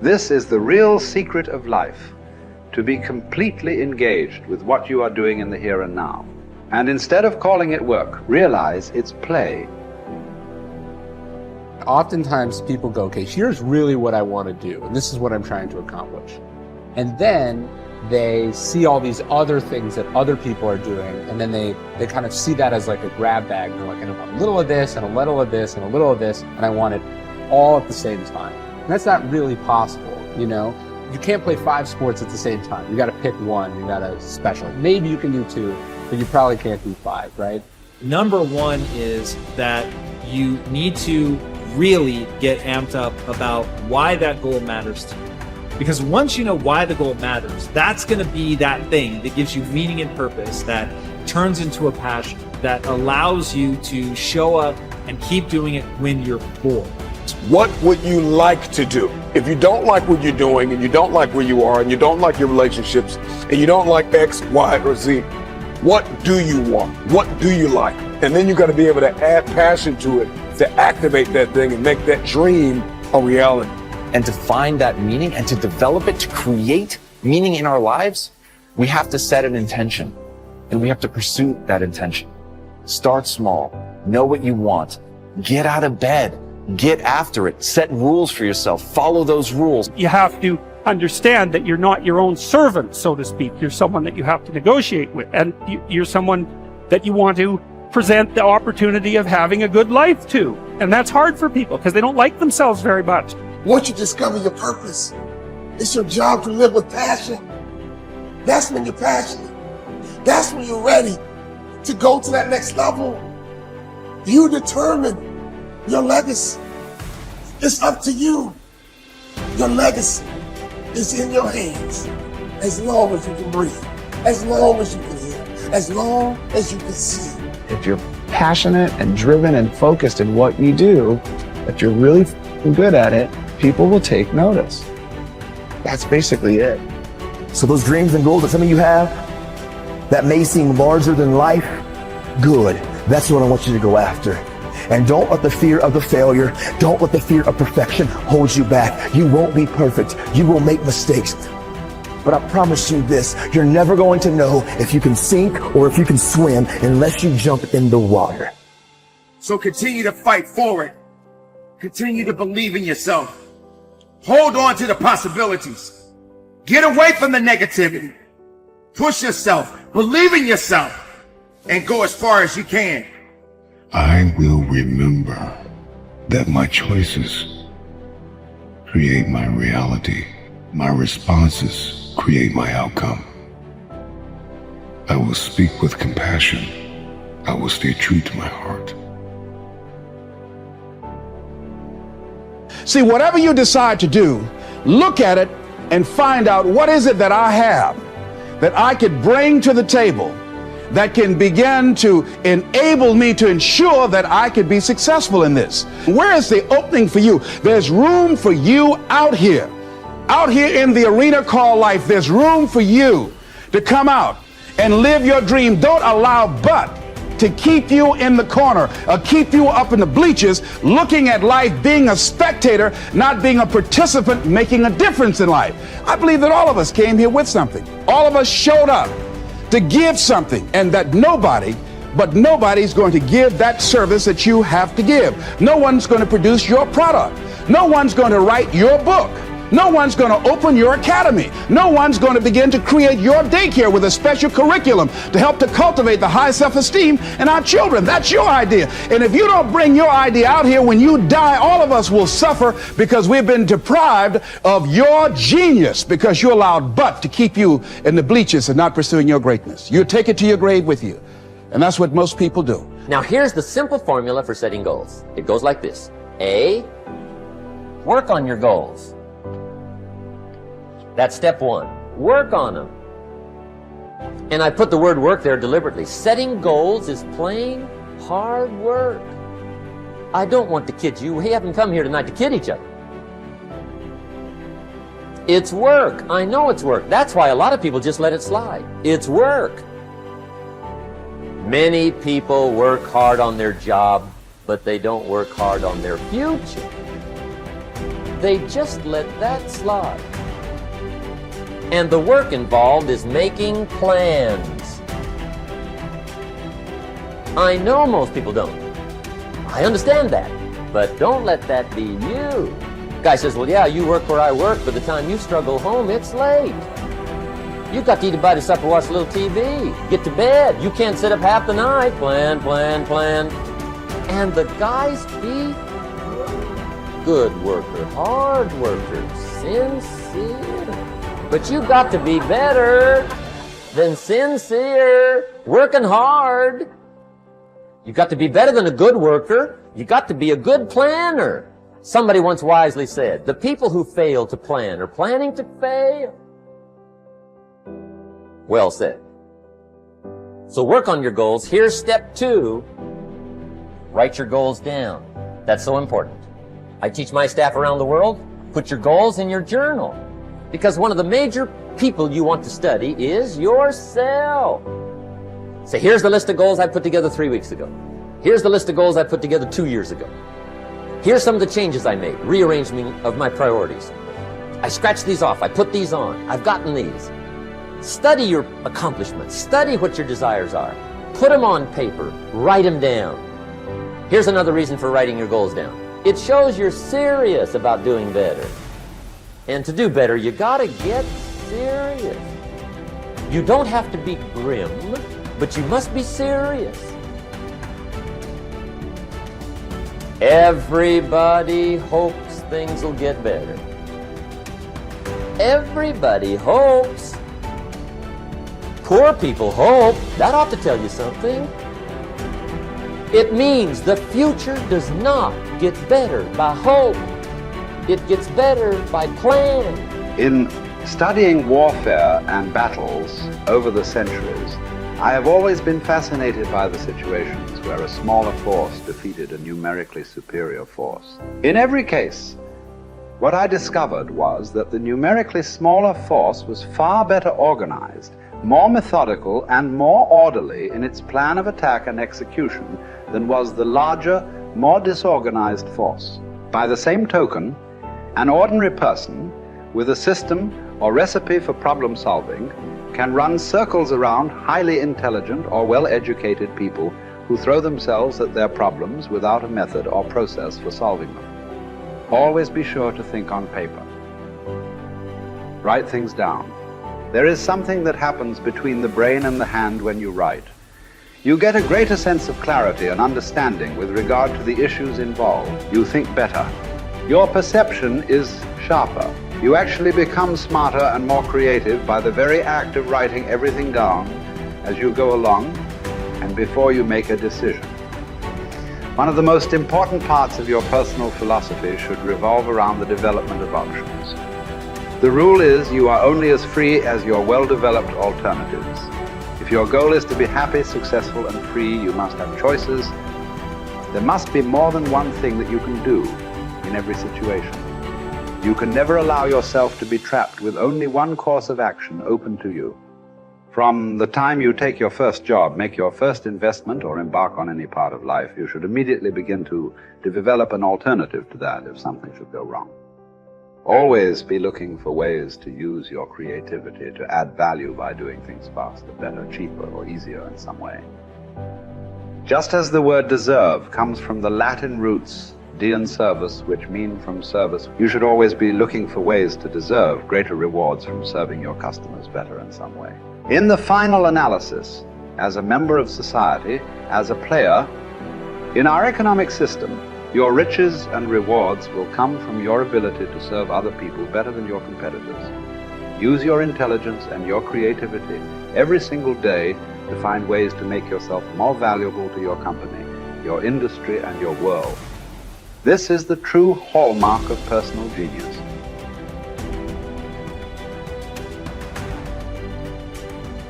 This is the real secret of life, to be completely engaged with what you are doing in the here and now. And instead of calling it work, realize it's play. Oftentimes people go, okay, here's really what I want to do, and this is what I'm trying to accomplish. And then they see all these other things that other people are doing, and then they kind of see that as like a grab bag. And they're like, I want a little of this, and a little of this, and a little of this, and I want it all at the same time. And that's not really possible, you know? You can't play 5 sports at the same time. You got to pick one, you got to specialize. Maybe you can do 2, but you probably can't do 5, right? Number one is that you need to really get amped up about why that goal matters to you. Because once you know why the goal matters, that's going to be that thing that gives you meaning and purpose, that turns into a passion, that allows you to show up and keep doing it when you're bored. What would you like to do? If you don't like what you're doing, and you don't like where you are, and you don't like your relationships, and you don't like X, Y, or Z, what do you want? What do you like? And then you got to be able to add passion to it, to activate that thing and make that dream a reality. And to find that meaning and to develop it, to create meaning in our lives, we have to set an intention and we have to pursue that intention. Start small, know what you want, get out of bed, get after it, set rules for yourself, follow those rules. You have to understand that you're not your own servant, so to speak. You're someone that you have to negotiate with, and you're someone that you want to present the opportunity of having a good life to. And that's hard for people because they don't like themselves very much. Once you discover your purpose, it's your job to live with passion. That's when you're passionate. That's when you're ready to go to that next level. You determine your legacy. It's up to you. Your legacy is in your hands. As long as you can breathe, as long as you can hear, as long as you can see. If you're passionate and driven and focused in what you do, if you're really good at it, people will take notice. That's basically it. So those dreams and goals that some of you have that may seem larger than life, good. That's what I want you to go after. And don't let the fear of the failure, don't let the fear of perfection hold you back. You won't be perfect. You will make mistakes. But I promise you this, you're never going to know if you can sink or if you can swim unless you jump in the water. So continue to fight forward. Continue to believe in yourself. Hold on to the possibilities. Get away from the negativity. Push yourself, believe in yourself, and go as far as you can. I will remember that my choices create my reality. My responses create my outcome. I will speak with compassion. I will stay true to my heart. See, whatever you decide to do, look at it and find out what is it that I have that I could bring to the table that can begin to enable me to ensure that I could be successful in this. Where is the opening for you? There's room for you out here in the arena called life. There's room for you to come out and live your dream. Don't allow but to keep you in the corner or keep you up in the bleachers looking at life, being a spectator, not being a participant, making a difference in life. I believe that all of us came here with something. All of us showed up to give something, and that nobody's going to give that service that you have to give. No one's going to produce your product. No one's going to write your book. No one's going to open your academy. No one's going to begin to create your daycare with a special curriculum to help to cultivate the high self-esteem in our children. That's your idea. And if you don't bring your idea out here, when you die, all of us will suffer because we've been deprived of your genius because you allowed but to keep you in the bleachers and not pursuing your greatness. You take it to your grave with you. And that's what most people do. Now here's the simple formula for setting goals. It goes like this. A, work on your goals. That's step 1. Work on them. And I put the word work there deliberately. Setting goals is plain hard work. I don't want to kid you. We haven't come here tonight to kid each other. It's work. I know it's work. That's why a lot of people just let it slide. It's work. Many people work hard on their job, but they don't work hard on their future. They just let that slide. And the work involved is making plans. I know most people don't. I understand that. But don't let that be you. Guy says, well, yeah, you work where I work. By the time you struggle home, it's late. You've got to eat a bite of supper, watch a little TV, get to bed. You can't sit up half the night. Plan, plan, plan. And the guys be good worker, hard worker, sincere. But you got to be better than sincere, working hard. You got to be better than a good worker. You got to be a good planner. Somebody once wisely said, the people who fail to plan are planning to fail. Well said. So work on your goals. Here's step 2. Write your goals down. That's so important. I teach my staff around the world, put your goals in your journal. Because one of the major people you want to study is yourself. So here's the list of goals I put together 3 weeks ago. Here's the list of goals I put together 2 years ago. Here's some of the changes I made, rearrangement of my priorities. I scratched these off, I put these on, I've gotten these. Study your accomplishments, study what your desires are. Put them on paper, write them down. Here's another reason for writing your goals down. It shows you're serious about doing better. And to do better, you gotta get serious. You don't have to be grim, but you must be serious. Everybody hopes things will get better. Everybody hopes. Poor people hope. That ought to tell you something. It means the future does not get better by hope. It gets better by plan. In studying warfare and battles over the centuries, I have always been fascinated by the situations where a smaller force defeated a numerically superior force. In every case, what I discovered was that the numerically smaller force was far better organized, more methodical, and more orderly in its plan of attack and execution than was the larger, more disorganized force. By the same token, an ordinary person with a system or recipe for problem solving can run circles around highly intelligent or well-educated people who throw themselves at their problems without a method or process for solving them. Always be sure to think on paper. Write things down. There is something that happens between the brain and the hand when you write. You get a greater sense of clarity and understanding with regard to the issues involved. You think better. Your perception is sharper. You actually become smarter and more creative by the very act of writing everything down as you go along and before you make a decision. One of the most important parts of your personal philosophy should revolve around the development of options. The rule is you are only as free as your well-developed alternatives. If your goal is to be happy, successful, and free, you must have choices. There must be more than one thing that you can do in every situation. You can never allow yourself to be trapped with only one course of action open to you. From the time you take your first job, make your first investment, or embark on any part of life, you should immediately begin to develop an alternative to that if something should go wrong. Always be looking for ways to use your creativity to add value by doing things faster, better, cheaper, or easier in some way. Just as the word deserve comes from the Latin roots de and servus, which mean from service, you should always be looking for ways to deserve greater rewards from serving your customers better in some way. In the final analysis, as a member of society, as a player, in our economic system, your riches and rewards will come from your ability to serve other people better than your competitors. Use your intelligence and your creativity every single day to find ways to make yourself more valuable to your company, your industry, and your world. This is the true hallmark of personal genius.